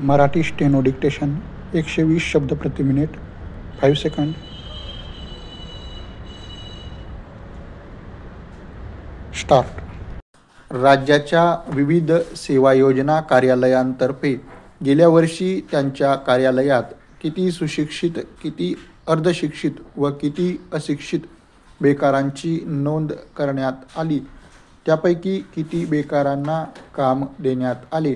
Marathi steno dictation 120 शब्द प्रति minute 5 second. Start. राज्याच्या विविध सेवा योजना कार्यालयांतर्फे गेल्या वर्षी त्यांच्या कार्यालयात किती सुशिक्षित, किती अर्धशिक्षित व किती अशिक्षित बेकारांची नोंद करण्यात आली, त्यापैकी किती बेकारांना काम देण्यात आले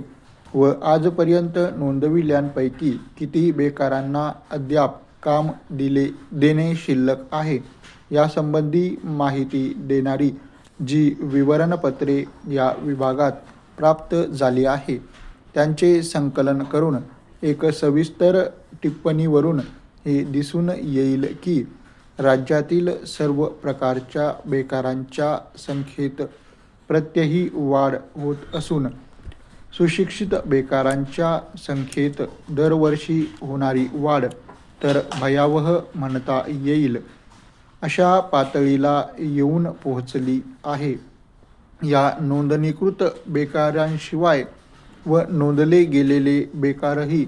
व आजपर्यंत नोंदविल्यांपैकी किती बेकारांना अद्याप काम देणे शिल्लक आहे, यासंबंधी माहिती देणारी जी विवरणपत्रे या विभागात प्राप्त झाली आहे, त्यांचे संकलन करून एक सविस्तर टिप्पणीवरून हे दिसून येईल की राज्यातील सर्व प्रकारच्या बेकारांच्या संख्येत प्रत्यही वाढ होत असून सुशिक्षित बेकारांच्या संख्येत दरवर्षी होणारी वाढ तर भयावह म्हणता येईल अशा पातळीला येऊन पोहोचली आहे. या नोंदणीकृत बेकारांशिवाय व नोंदले गेलेले बेकारही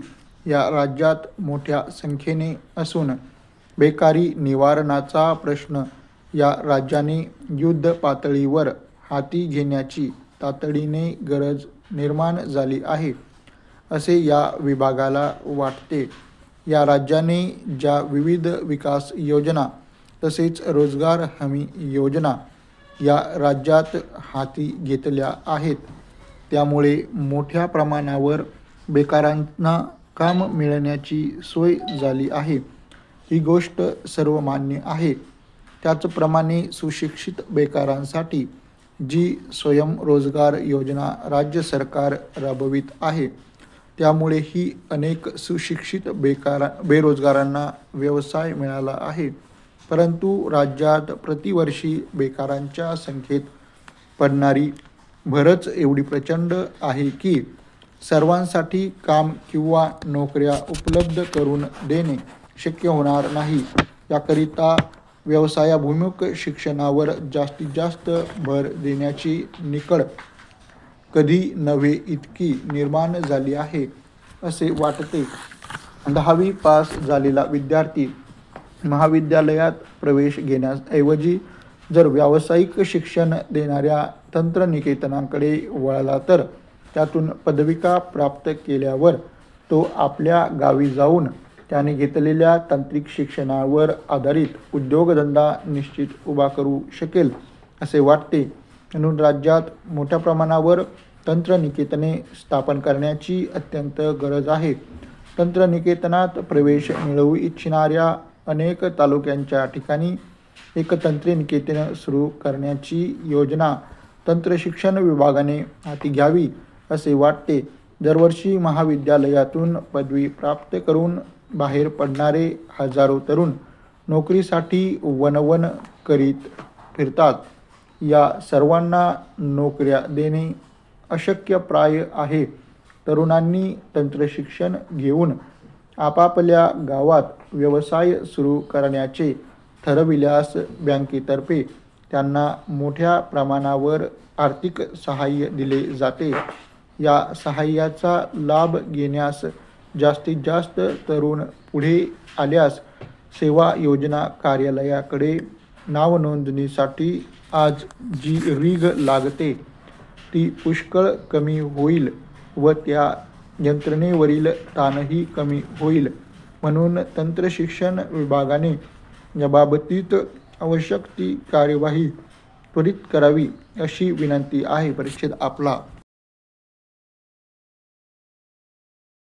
या राज्यात मोठ्या संख्येने असून बेकारी निवारणाचा प्रश्न या राज्याने युद्ध पातळीवर हाती घेण्याची तातडीने गरज निर्माण झाली आहे, असे या विभागाला वाटते. या राज्याने ज्या विविध विकास योजना तसेच रोजगार हमी योजना या राज्यात हाती घेतल्या आहेत, त्यामुळे मोठ्या प्रमाणावर बेकारांना काम मिळण्याची सोय झाली आहे, ही गोष्ट सर्वमान्य आहे. त्याचप्रमाणे सुशिक्षित बेकारांसाठी जी स्वयंरोजगार योजना राज्य सरकार राबवित आहे, त्यामुळेही अनेक सुशिक्षित बेरोजगारांना व्यवसाय मिळाला आहे. परंतु राज्यात प्रतिवर्षी बेकारांच्या संख्येत पडणारी भरच एवढी प्रचंड आहे की सर्वांसाठी काम किंवा नोकऱ्या उपलब्ध करून देणे शक्य होणार नाही. याकरिता व्यवसायाभिमुख शिक्षणावर जास्तीत जास्त भर देण्याची निकड कधी नव्हे इतकी निर्माण झाली आहे, असे वाटते. 10वी पास झालेला विद्यार्थी महाविद्यालयात प्रवेश घेण्याऐवजी जर व्यावसायिक शिक्षण देणाऱ्या तंत्रनिकेतनाकडे वळला तर त्यातून पदविका प्राप्त केल्यावर तो आपल्या गावी जाऊन त्याने घेतलेल्या तांत्रिक शिक्षणावर आधारित उद्योगधंदा निश्चित उभा करू शकेल, असे वाटते. म्हणून राज्यात मोठ्या प्रमाणावर तंत्रनिकेतने स्थापन करण्याची अत्यंत गरज आहे. तंत्रनिकेतनात प्रवेश मिळवू इच्छिणाऱ्या अनेक तालुक्यांच्या ठिकाणी एक तंत्रनिकेतन सुरू करण्याची योजना तंत्रशिक्षण विभागाने हाती घ्यावी, असे वाटते. दरवर्षी महाविद्यालयातून पदवी प्राप्त करून बाहेर पडणारे हजारो तरुण नोकरीसाठी वणवण करीत फिरतात. या सर्वांना नोकऱ्या देणे अशक्यप्राय आहे. तरुणांनी तंत्रशिक्षण घेऊन आपापल्या गावात व्यवसाय सुरू करण्याचे ठरविल्यास बँकेतर्फे त्यांना मोठ्या प्रमाणावर आर्थिक सहाय्य दिले जाते. या सहाय्याचा लाभ घेण्यास जास्तीत जास्त तरुण पुढे आल्यास सेवा योजना कार्यालयाकडे नावनोंदणीसाठी आज जी रीघ लागते ती पुष्कळ कमी होईल व त्या यंत्रणेवरील ताणही कमी होईल. म्हणून तंत्रशिक्षण विभागाने याबाबतीत आवश्यक ती कार्यवाही त्वरित करावी, अशी विनंती आहे. परीक्षेत आपला